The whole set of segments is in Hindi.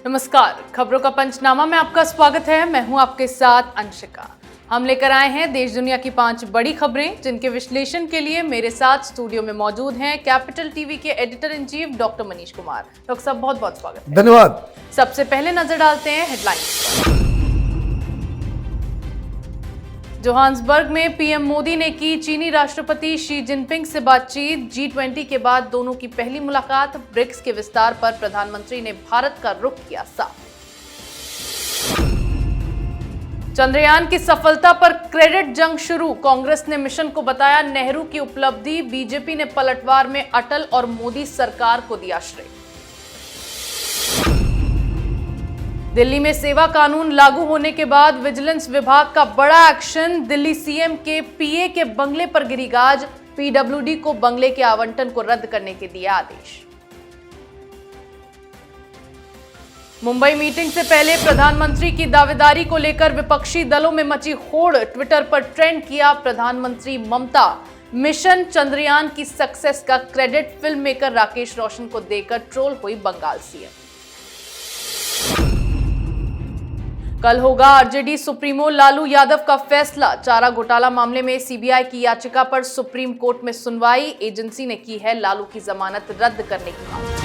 नमस्कार, खबरों का पंचनामा में आपका स्वागत है। मैं हूं आपके साथ अंशिका। हम लेकर आए हैं देश दुनिया की 5 बड़ी खबरें, जिनके विश्लेषण के लिए मेरे साथ स्टूडियो में मौजूद हैं कैपिटल टीवी के editor in chief doctor Manish Kumar. Doctor साहब, बहुत बहुत स्वागत है। धन्यवाद। सबसे पहले नजर डालते हैं हेडलाइंस पर। जोहान्सबर्ग में पीएम मोदी ने की चीनी राष्ट्रपति शी जिनपिंग से बातचीत। G20 के बाद दोनों की पहली मुलाकात। ब्रिक्स के विस्तार पर प्रधानमंत्री ने भारत का रुख किया साफ। चंद्रयान की सफलता पर क्रेडिट जंग शुरू। कांग्रेस ने मिशन को बताया नेहरू की उपलब्धि। बीजेपी ने पलटवार में अटल और मोदी सरकार को दिया श्रेय। दिल्ली में सेवा कानून लागू होने के बाद विजिलेंस विभाग का बड़ा एक्शन। दिल्ली सीएम के पीए के बंगले पर गिरी गाज। पीडब्ल्यूडी को बंगले के आवंटन को रद्द करने के दिए आदेश। मुंबई मीटिंग से पहले प्रधानमंत्री की दावेदारी को लेकर विपक्षी दलों में मची होड़। ट्विटर पर ट्रेंड किया प्रधानमंत्री ममता। मिशन चंद्रयान की सक्सेस का credit film maker Rakesh Roshan को देकर ट्रोल हुई बंगाल सीएम। कल होगा आरजेडी सुप्रीमो लालू यादव का फैसला। चारा घोटाला मामले में सीबीआई की याचिका पर सुप्रीम कोर्ट में सुनवाई। एजेंसी ने की है लालू की जमानत रद्द करने की मांग।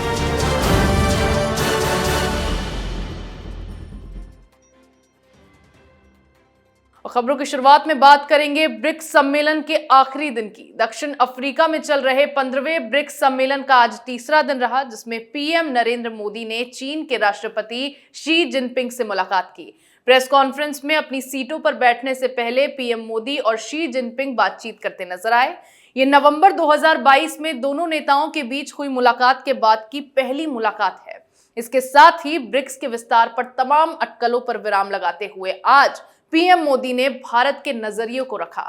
खबरों की शुरुआत में बात करेंगे ब्रिक्स सम्मेलन के आखिरी दिन की। दक्षिण अफ्रीका में चल रहे 15वें ब्रिक्स सम्मेलन का आज तीसरा दिन रहा, जिसमें पीएम नरेंद्र मोदी ने चीन के राष्ट्रपति शी जिनपिंग से मुलाकात की। प्रेस कॉन्फ्रेंस में अपनी सीटों पर बैठने से पहले पीएम मोदी और शी जिनपिंग बातचीत करते नजर आए। ये नवंबर 2022 में दोनों नेताओं के बीच हुई मुलाकात के बाद की पहली मुलाकात है। इसके साथ ही ब्रिक्स के विस्तार पर तमाम अटकलों पर विराम लगाते हुए आज पीएम मोदी ने भारत के नजरिए को रखा।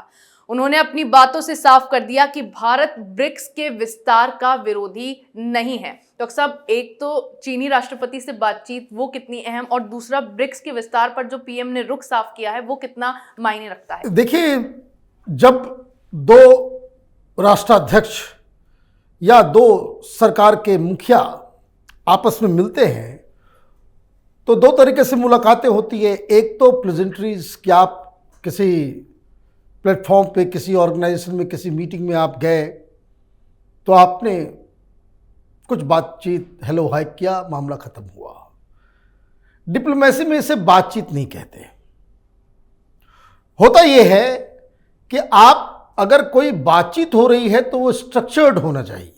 उन्होंने अपनी बातों से साफ कर दिया कि भारत ब्रिक्स के विस्तार का विरोधी नहीं है। डॉक्टर साहब, एक तो चीनी राष्ट्रपति से बातचीत, वो कितनी अहम, और दूसरा ब्रिक्स के विस्तार पर जो पीएम ने रुख साफ किया है, वो कितना मायने रखता है? देखिए, जब दो राष्ट्राध्यक्ष या दो सरकार के मुखिया आपस में मिलते हैं तो दो तरीके से मुलाकातें होती है। एक तो प्लेजेंट्रीज कि आप किसी प्लेटफॉर्म पे, किसी ऑर्गेनाइजेशन में, किसी मीटिंग में आप गए तो आपने कुछ बातचीत, हेलो हाय किया, मामला खत्म हुआ। डिप्लोमेसी में इसे बातचीत नहीं कहते। होता यह है कि आप अगर कोई बातचीत हो रही है तो वो स्ट्रक्चर्ड होना चाहिए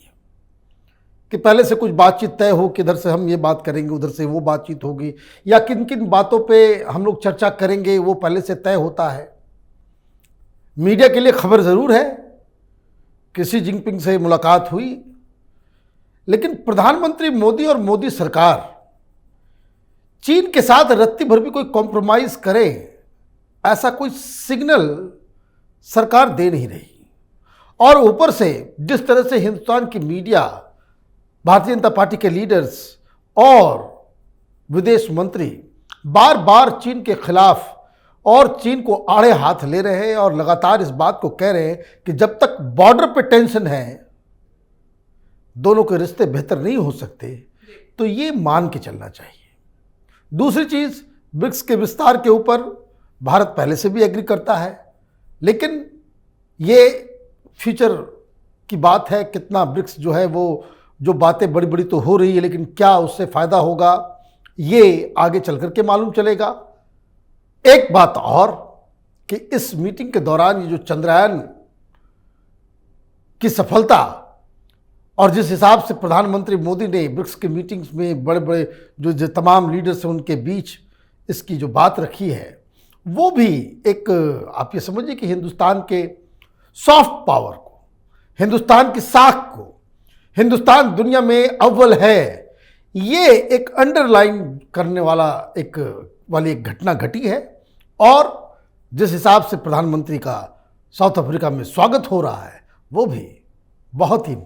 कि पहले से कुछ बातचीत तय हो कि इधर से हम ये बात करेंगे, उधर से वो बातचीत होगी, या किन किन बातों पे हम लोग चर्चा करेंगे, वो पहले से तय होता है। मीडिया के लिए खबर ज़रूर है कि शी जिनपिंग से मुलाकात हुई, लेकिन प्रधानमंत्री मोदी और मोदी सरकार चीन के साथ रत्ती भर भी कोई कॉम्प्रोमाइज़ करे, ऐसा कोई सिग्नल सरकार दे नहीं रही। और ऊपर से जिस तरह से हिंदुस्तान की मीडिया, भारतीय जनता पार्टी के लीडर्स और विदेश मंत्री बार बार चीन के खिलाफ और चीन को आड़े हाथ ले रहे हैं और लगातार इस बात को कह रहे हैं कि जब तक बॉर्डर पे टेंशन है दोनों के रिश्ते बेहतर नहीं हो सकते, तो ये मान के चलना चाहिए। दूसरी चीज़, ब्रिक्स के विस्तार के ऊपर भारत पहले से भी एग्री करता है, लेकिन ये फ्यूचर की बात है। कितना ब्रिक्स जो है वो, जो बातें बड़ी बड़ी तो हो रही है, लेकिन क्या उससे फ़ायदा होगा ये आगे चल कर के मालूम चलेगा। एक बात और कि इस मीटिंग के दौरान ये जो चंद्रयान की सफलता और जिस हिसाब से प्रधानमंत्री मोदी ने ब्रिक्स की मीटिंग्स में बड़े बड़े जो तमाम लीडर्स हैं उनके बीच इसकी जो बात रखी है, वो भी एक, आप ये समझिए कि हिंदुस्तान के सॉफ्ट पावर को, हिंदुस्तान की साख को, हिंदुस्तान दुनिया में अव्वल है, ये एक अंडरलाइन करने वाला एक घटना घटी है। और जिस हिसाब से प्रधानमंत्री का साउथ अफ्रीका में स्वागत हो रहा है, वो भी बहुत ही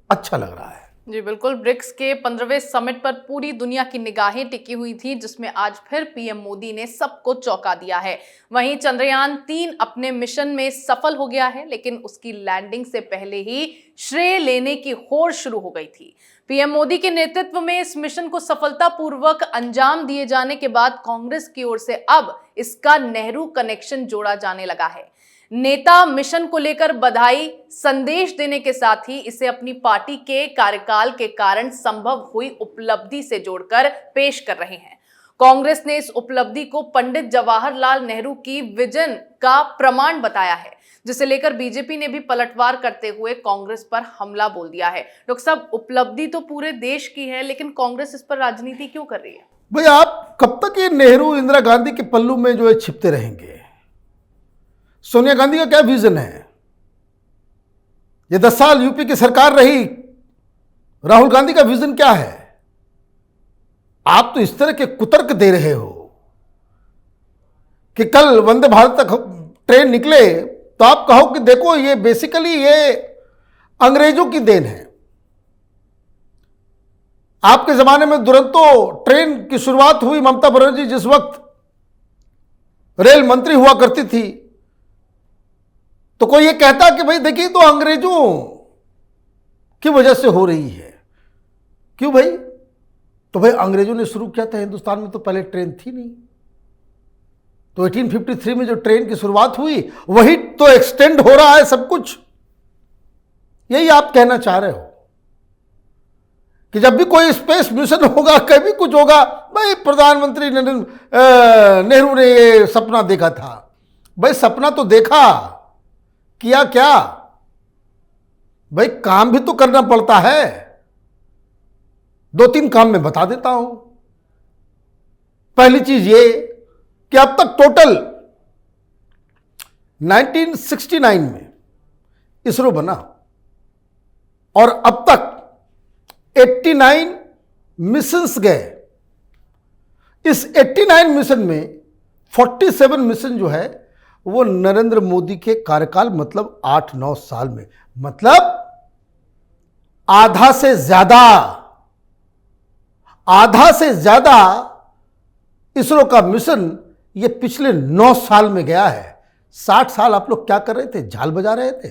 अच्छा लग रहा है। जी बिल्कुल, ब्रिक्स के 15वें समिट पर पूरी दुनिया की निगाहें टिकी हुई थी, जिसमें आज फिर पीएम मोदी ने सबको चौंका दिया है। वहीं चंद्रयान 3 अपने मिशन में सफल हो गया है, लेकिन उसकी लैंडिंग से पहले ही श्रेय लेने की होड़ शुरू हो गई थी। पीएम मोदी के नेतृत्व में इस मिशन को सफलतापूर्वक अंजाम दिए जाने के बाद कांग्रेस की ओर से अब इसका नेहरू कनेक्शन जोड़ा जाने लगा है। नेता मिशन को लेकर बधाई संदेश देने के साथ ही इसे अपनी पार्टी के कार्यकाल के कारण संभव हुई उपलब्धि से जोड़कर पेश कर रहे हैं। कांग्रेस ने इस उपलब्धि को पंडित जवाहरलाल नेहरू की विजन का प्रमाण बताया है, जिसे लेकर बीजेपी ने भी पलटवार करते हुए कांग्रेस पर हमला बोल दिया है। डॉक्टर साहब, उपलब्धि तो पूरे देश की है, लेकिन कांग्रेस इस पर राजनीति क्यों कर रही है? भाई, आप कब तक ये नेहरू इंदिरा गांधी के पल्लू में जो है छिपते रहेंगे? सोनिया गांधी का क्या विजन है? ये 10 साल यूपी की सरकार रही, राहुल गांधी का विजन क्या है? आप तो इस तरह के कुतर्क दे रहे हो कि कल वंदे भारत तक ट्रेन निकले तो आप कहो कि देखो ये बेसिकली ये अंग्रेजों की देन है। आपके जमाने में दुरंतो ट्रेन की शुरुआत हुई, ममता बनर्जी जिस वक्त रेल मंत्री हुआ करती थी, तो कोई ये कहता कि भाई देखिए तो अंग्रेजों की वजह से हो रही है। क्यों भाई? तो भाई अंग्रेजों ने शुरू किया था, हिंदुस्तान में तो पहले ट्रेन थी नहीं। तो 1853 में जो ट्रेन की शुरुआत हुई वही तो एक्सटेंड हो रहा है सब कुछ। यही आप कहना चाह रहे हो कि जब भी कोई स्पेस मिशन होगा, कभी कुछ होगा, भाई प्रधानमंत्री नेहरू ने ये सपना देखा था। भाई सपना तो देखा, किया क्या? भाई काम भी तो करना पड़ता है। 2-3 काम मैं बता देता हूं। पहली चीज ये कि अब तक टोटल 1969 में इसरो बना और अब तक 89 मिशंस गए। इस 89 मिशन में 47 मिशन जो है वो नरेंद्र मोदी के कार्यकाल मतलब 8-9 साल में, मतलब आधा से ज्यादा इसरो का मिशन ये पिछले 9 साल में गया है। 60 साल आप लोग क्या कर रहे थे? झाल बजा रहे थे।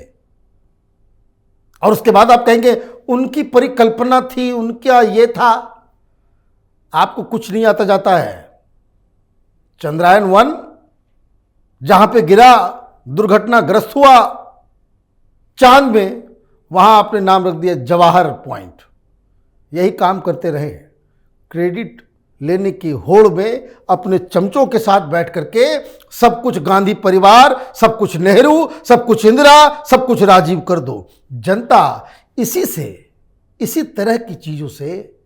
और उसके बाद आप कहेंगे उनकी परिकल्पना थी, उनका ये था। आपको कुछ नहीं आता जाता है। चंद्रयान-1 जहां पे गिरा, दुर्घटनाग्रस्त हुआ चांद में, वहां आपने नाम रख दिया जवाहर पॉइंट। यही काम करते रहे। क्रेडिट लेने की होड़ में अपने चमचों के साथ बैठ करके सब कुछ गांधी परिवार, सब कुछ नेहरू, सब कुछ इंदिरा, सब कुछ राजीव कर दो। जनता इसी तरह की चीजों से,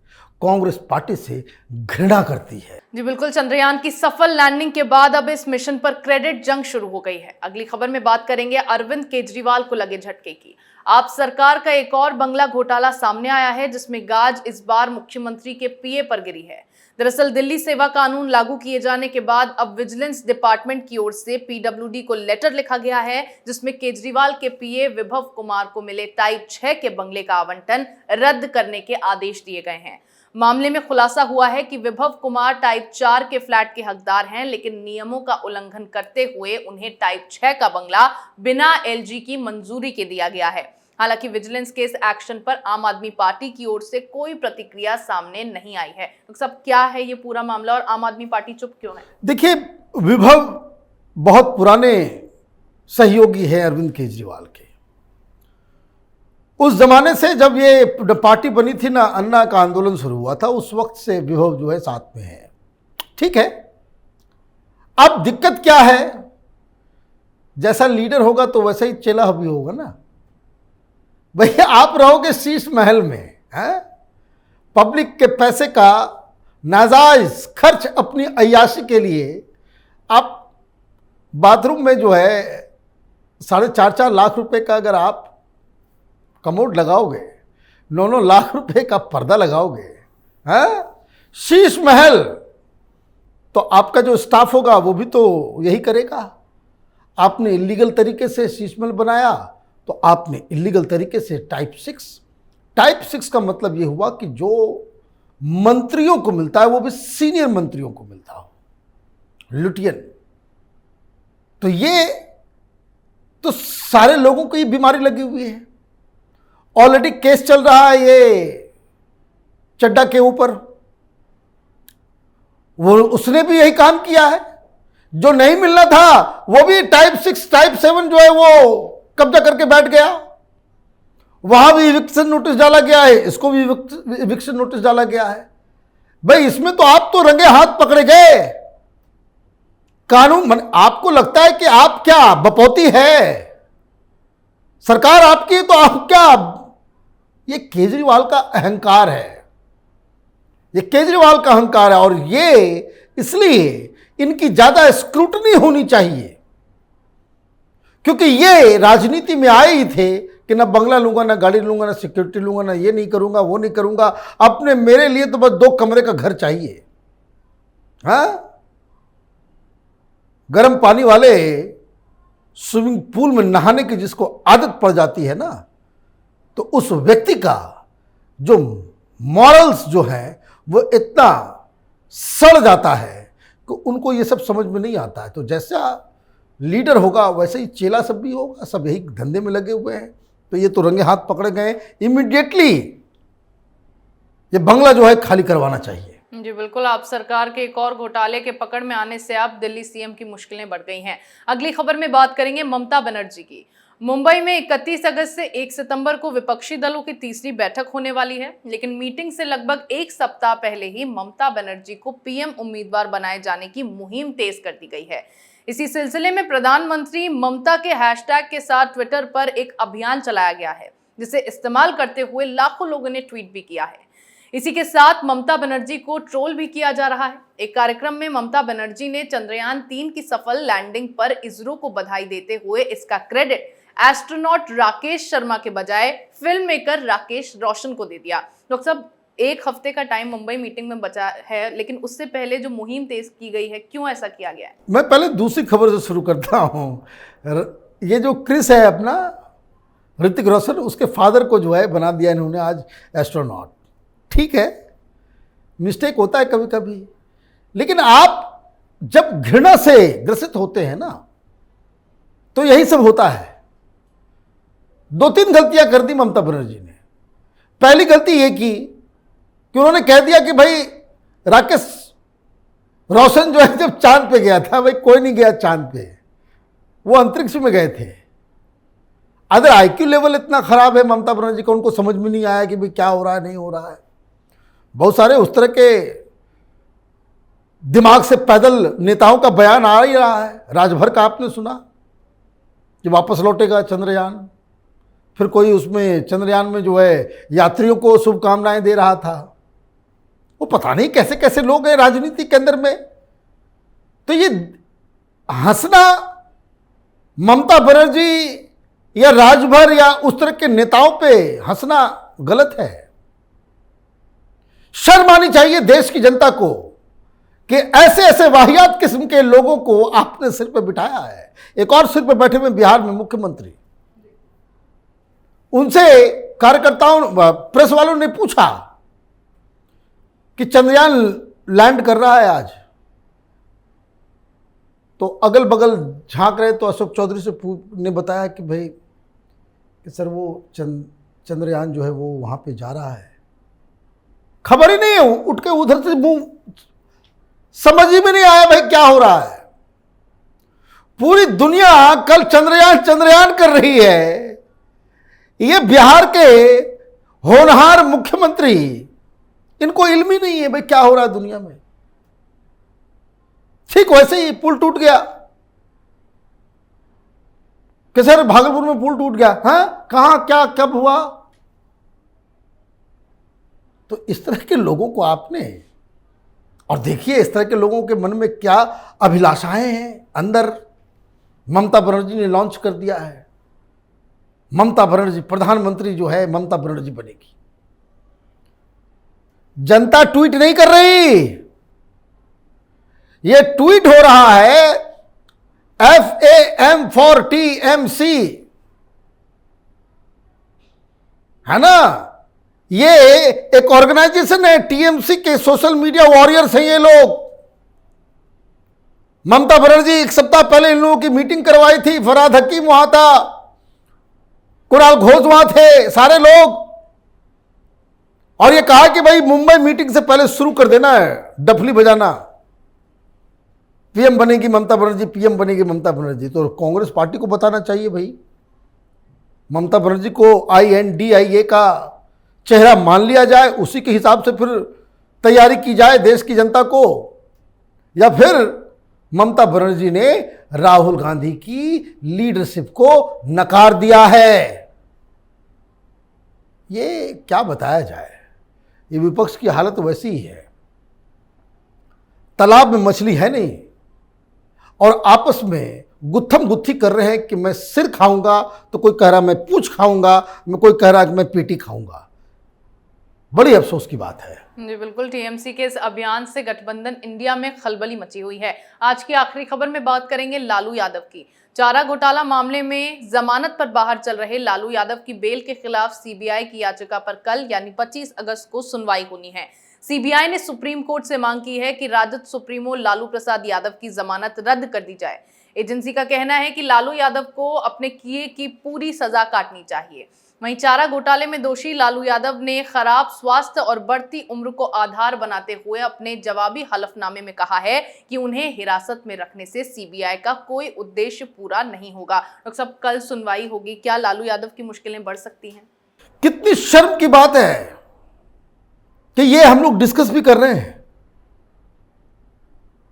कांग्रेस पार्टी से घृणा करती है। जी बिल्कुल, चंद्रयान की सफल लैंडिंग के बाद अब इस मिशन पर क्रेडिट जंग शुरू हो गई है। अगली खबर में बात करेंगे अरविंद केजरीवाल को लगे झटके की। आप सरकार का एक और बंगला घोटाला सामने आया है, जिसमें गाज इस बार मुख्यमंत्री के पीए पर गिरी है। दरअसल दिल्ली सेवा कानून लागू किए जाने के बाद अब विजिलेंस डिपार्टमेंट की ओर से पीडब्ल्यूडी को लेटर लिखा गया है, जिसमें केजरीवाल के पीए विभव कुमार को मिले टाइप 6 के बंगले का आवंटन रद्द करने के आदेश दिए गए हैं। मामले में खुलासा हुआ है कि विभव कुमार टाइप 4 के फ्लैट के हकदार हैं, लेकिन नियमों का उल्लंघन करते हुए उन्हें टाइप 6 का बंगला बिना एलजी की मंजूरी के दिया गया है। हालांकि विजिलेंस के इस एक्शन पर आम आदमी पार्टी की ओर से कोई प्रतिक्रिया सामने नहीं आई है। तो सब क्या है ये पूरा मामला और आम आदमी पार्टी चुप क्यों है? देखिए, विभव बहुत पुराने सहयोगी है अरविंद केजरीवाल के। उस जमाने से जब ये पार्टी बनी थी ना, अन्ना का आंदोलन शुरू हुआ था, उस वक्त से विभव जो है साथ में है। ठीक है, अब दिक्कत क्या है? जैसा लीडर होगा तो वैसा ही चेला भी होगा ना। भैया आप रहोगे शीश महल में, हैं? पब्लिक के पैसे का नाजायज खर्च अपनी अय्याशी के लिए आप बाथरूम में जो है 4.5 लाख रुपए का अगर आप कमोड लगाओगे, 9 लाख रुपए का पर्दा लगाओगे, हैं? शीश महल, तो आपका जो स्टाफ होगा वो भी तो यही करेगा। आपने इलीगल तरीके से शीश महल बनाया तो आपने इलीगल तरीके से टाइप 6 का मतलब ये हुआ कि जो मंत्रियों को मिलता है वो भी सीनियर मंत्रियों को मिलता हो, लुटियन। तो ये तो सारे लोगों को ये बीमारी लगी हुई है। ऑलरेडी केस चल रहा है ये चड्डा के ऊपर, वो उसने भी यही काम किया है। जो नहीं मिलना था वो भी टाइप 6 टाइप 7 जो है वो कब्जा करके बैठ गया। वहां भी इविक्शन नोटिस डाला गया है, इसको भी इविक्शन नोटिस डाला गया है। भाई इसमें तो आप तो रंगे हाथ पकड़े गए। कानून आपको लगता है कि आप क्या बपौती है, सरकार आपकी, तो आप क्या, ये केजरीवाल का अहंकार है, ये केजरीवाल का अहंकार है। और ये इसलिए इनकी ज्यादा स्क्रूटनी होनी चाहिए, क्योंकि ये राजनीति में आए ही थे कि ना बंगला लूंगा, ना गाड़ी लूंगा, ना सिक्योरिटी लूंगा, ना ये नहीं करूंगा, वो नहीं करूंगा, अपने मेरे लिए तो बस 2 कमरे का घर चाहिए। हाँ, गर्म पानी वाले स्विमिंग पूल में नहाने की जिसको आदत पड़ जाती है ना, तो उस व्यक्ति का जो मॉरल्स जो है वो इतना सड़ जाता है कि उनको ये सब समझ में नहीं आता है। तो जैसा लीडर होगा वैसे ही चेला सब भी होगा, सब यही धंधे में लगे हुए हैं। तो ये तो रंगे हाथ पकड़े गए, इमीडिएटली ये बंगला जो है खाली करवाना चाहिए। जी बिल्कुल, आप सरकार के एक और घोटाले के पकड़ में आने से अब दिल्ली सीएम की मुश्किलें बढ़ गई हैं। अगली खबर में बात करेंगे ममता बनर्जी की। मुंबई में 31 अगस्त से 1 सितंबर को विपक्षी दलों की तीसरी बैठक होने वाली है, लेकिन मीटिंग से लगभग 1 सप्ताह पहले ही ममता बनर्जी को पीएम उम्मीदवार बनाए जाने की मुहिम तेज कर दी गई है। इसी सिलसिले में प्रधानमंत्री ममता के हैशटैग के साथ ट्विटर पर एक अभियान चलाया गया है, जिसे इस्तेमाल करते हुए लाखों लोगों ने ट्वीट भी किया है। इसी के साथ ममता बनर्जी को ट्रोल भी किया जा रहा है। एक कार्यक्रम में ममता बनर्जी ने चंद्रयान 3 की सफल लैंडिंग पर इसरो को बधाई देते हुए इसका क्रेडिट एस्ट्रोनॉट राकेश शर्मा के बजाय फिल्म मेकर राकेश रोशन को दे दिया। डॉक्टर साहब, 1 हफ्ते का टाइम मुंबई मीटिंग में बचा है, लेकिन उससे पहले जो मुहिम तेज की गई है, क्यों ऐसा किया गया है? मैं पहले दूसरी खबर से शुरू करता हूं। ये जो क्रिस है अपना, ऋतिक रोशन, उसके फादर को जो है बना दिया इन्होंने आज एस्ट्रोनॉट। ठीक है, मिस्टेक होता है कभी कभी, लेकिन आप जब घृणा से ग्रसित होते हैं ना, तो यही सब होता है। 2-3 गलतियां कर दी ममता बनर्जी ने। पहली गलती ये की कि उन्होंने कह दिया कि भाई राकेश रोशन जो है जब चांद पे गया था, भाई कोई नहीं गया चांद पे, वो अंतरिक्ष में गए थे। अगर आईक्यू लेवल इतना खराब है ममता बनर्जी का, उनको समझ में नहीं आया कि भाई क्या हो रहा है, नहीं हो रहा है। बहुत सारे उस तरह के दिमाग से पैदल नेताओं का बयान आ ही रहा है। राजभर का आपने सुना कि वापस लौटेगा चंद्रयान, फिर कोई उसमें चंद्रयान में जो है यात्रियों को शुभकामनाएं दे रहा था। वो पता नहीं कैसे कैसे लोग हैं राजनीति के अंदर में। तो ये हंसना ममता बनर्जी या राजभर या उस तरह के नेताओं पे हंसना गलत है। शर्म आनी चाहिए देश की जनता को कि ऐसे ऐसे वाहियात किस्म के लोगों को आपने सिर पे बिठाया है। एक और सिर पे बैठे हुए बिहार में मुख्यमंत्री, उनसे कार्यकर्ताओं प्रेस वालों ने पूछा कि चंद्रयान लैंड कर रहा है आज, तो अगल बगल झांक रहे तो अशोक चौधरी से ने बताया कि भाई कि सर वो चंद्रयान जो है वो वहां पे जा रहा है। खबर ही नहीं है, उठ के उधर से मुंह, समझ ही में नहीं आया भाई क्या हो रहा है। पूरी दुनिया कल चंद्रयान कर रही है, ये बिहार के होनहार मुख्यमंत्री, इनको इल्म ही नहीं है भाई क्या हो रहा है दुनिया में। ठीक वैसे ही पुल टूट गया कि सर भागलपुर में पुल टूट गया, हाँ कहां क्या कब हुआ। तो इस तरह के लोगों को आपने, और देखिए इस तरह के लोगों के मन में क्या अभिलाषाएं हैं अंदर, ममता बनर्जी ने लॉन्च कर दिया है। ममता बनर्जी प्रधानमंत्री जो है, ममता बनर्जी बनेगी। जनता ट्वीट नहीं कर रही, यह ट्वीट हो रहा है FAM for TMC, है ना। ये एक ऑर्गेनाइजेशन है, TMC के सोशल मीडिया वॉरियर्स हैं ये लोग। ममता बनर्जी 1 सप्ताह पहले इन लोगों की मीटिंग करवाई थी, फरहाद हकीम वहां था, कुणाल घोष वहां थे, सारे लोग। और ये कहा कि भाई मुंबई मीटिंग से पहले शुरू कर देना है डफली बजाना, पीएम बनेगी ममता बनर्जी, पीएम बनेगी ममता बनर्जी। तो कांग्रेस पार्टी को बताना चाहिए भाई, ममता बनर्जी को INDIA का चेहरा मान लिया जाए, उसी के हिसाब से फिर तैयारी की जाए देश की जनता को, या फिर ममता बनर्जी ने राहुल गांधी की लीडरशिप को नकार दिया है। ये क्या बताया जाए, ये विपक्ष की हालत वैसी ही है, तालाब में मछली है नहीं और आपस में गुत्थम गुत्थी कर रहे हैं कि मैं सिर खाऊंगा तो कोई कह रहा मैं पूंछ खाऊंगा, मैं कोई कह रहा कि मैं पेटी खाऊंगा। बड़ी अफसोस की बात है। जी बिल्कुल, टीएमसी के इस अभियान से गठबंधन इंडिया में खलबली मची हुई है। आज की आखिरी खबर में बात करेंगे लालू यादव की। चारा घोटाला मामले में जमानत पर बाहर चल रहे लालू यादव की बेल के खिलाफ सीबीआई की याचिका पर कल यानी 25 अगस्त को सुनवाई होनी है। सीबीआई ने सुप्रीम कोर्ट से मांग की है कि राजद सुप्रीमो लालू प्रसाद यादव की जमानत रद्द कर दी जाए। एजेंसी का कहना है कि लालू यादव को अपने किए की पूरी सजा काटनी चाहिए। वहीं चारा घोटाले में दोषी लालू यादव ने खराब स्वास्थ्य और बढ़ती उम्र को आधार बनाते हुए अपने जवाबी हलफनामे में कहा है कि उन्हें हिरासत में रखने से सीबीआई का कोई उद्देश्य पूरा नहीं होगा। डॉक्टर साहब, कल सुनवाई होगी, क्या लालू यादव की मुश्किलें बढ़ सकती हैं? कितनी शर्म की बात है कि ये हम लोग डिस्कस भी कर रहे हैं।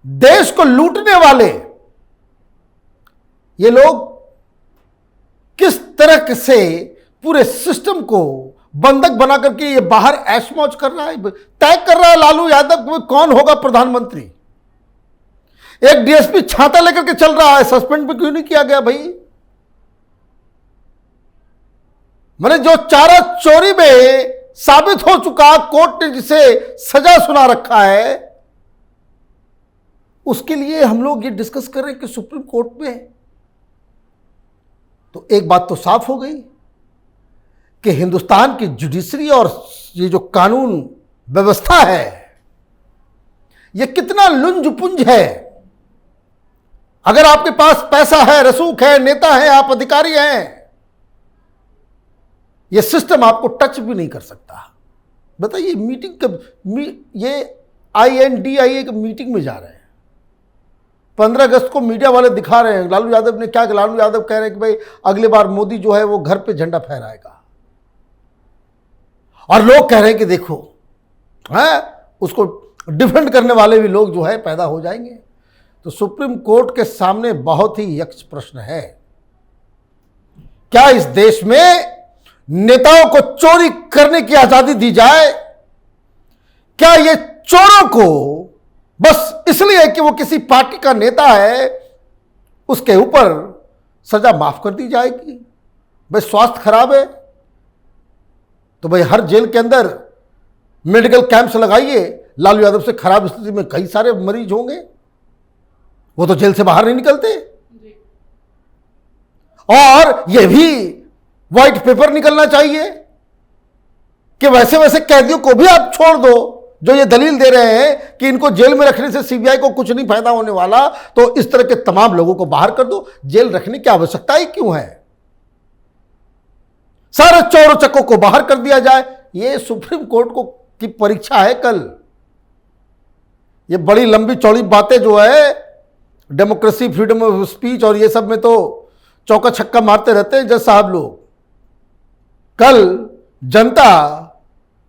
देश को लूटने वाले ये लोग किस तरह से पूरे सिस्टम को बंधक बना करके ये बाहर ऐश मौज कर रहा है, तय कर रहा है लालू यादव कौन होगा प्रधानमंत्री। एक डीएसपी छाता लेकर के चल रहा है, सस्पेंड भी क्यों नहीं किया गया भाई? मैंने जो चारा चोरी में साबित हो चुका, कोर्ट ने जिसे सजा सुना रखा है, उसके लिए हम लोग ये डिस्कस कर रहे हैं कि सुप्रीम कोर्ट में। तो एक बात तो साफ हो गई कि हिंदुस्तान की जुडिशरी और ये जो कानून व्यवस्था है ये कितना लुंज-पुंज है। अगर आपके पास पैसा है, रसूख है, नेता है, आप अधिकारी हैं, ये सिस्टम आपको टच भी नहीं कर सकता। बताइए, मीटिंग ये INDIA की मीटिंग में जा रहे हैं, 15 अगस्त को मीडिया वाले दिखा रहे हैं लालू यादव ने क्या, लालू यादव कह रहे हैं कि भाई अगली बार मोदी जो है वो घर पे झंडा फहराएगा, और लोग कह रहे हैं कि देखो उसको डिफेंड करने वाले भी लोग जो है पैदा हो जाएंगे। तो सुप्रीम कोर्ट के सामने बहुत ही यक्ष प्रश्न है, क्या इस देश में नेताओं को चोरी करने की आजादी दी जाए? क्या ये चोरों को बस इसलिए कि वो किसी पार्टी का नेता है उसके ऊपर सजा माफ कर दी जाएगी? भाई स्वास्थ्य खराब है तो भाई हर जेल के अंदर मेडिकल कैंप्स लगाइए। लालू यादव से खराब स्थिति में कई सारे मरीज होंगे, वो तो जेल से बाहर नहीं निकलते। और यह भी व्हाइट पेपर निकलना चाहिए कि वैसे वैसे कैदियों को भी आप छोड़ दो जो ये दलील दे रहे हैं कि इनको जेल में रखने से सीबीआई को कुछ नहीं फायदा होने वाला, तो इस तरह के तमाम लोगों को बाहर कर दो। जेल रखने की आवश्यकता ही क्यों है? सारे चोरों चक्कों को बाहर कर दिया जाए। ये सुप्रीम कोर्ट को की परीक्षा है कल। ये बड़ी लंबी चौड़ी बातें जो है डेमोक्रेसी, फ्रीडम ऑफ स्पीच और ये सब में तो चौका छक्का मारते रहते हैं जज साहब लोग। कल जनता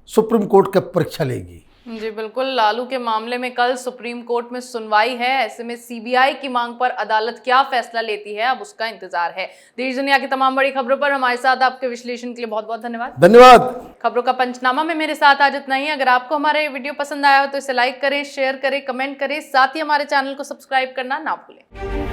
सुप्रीम कोर्ट की परीक्षा लेगी। जी बिल्कुल, लालू के मामले में कल सुप्रीम कोर्ट में सुनवाई है। ऐसे में सीबीआई की मांग पर अदालत क्या फैसला लेती है, अब उसका इंतजार है। देश दुनिया की तमाम बड़ी खबरों पर हमारे साथ आपके विश्लेषण के लिए बहुत बहुत धन्यवाद। धन्यवाद। खबरों का पंचनामा में मेरे साथ आज इतना ही। अगर आपको हमारा ये वीडियो पसंद आया हो तो इसे लाइक करें, शेयर करें, कमेंट करें, साथ ही हमारे चैनल को सब्सक्राइब करना ना भूलें।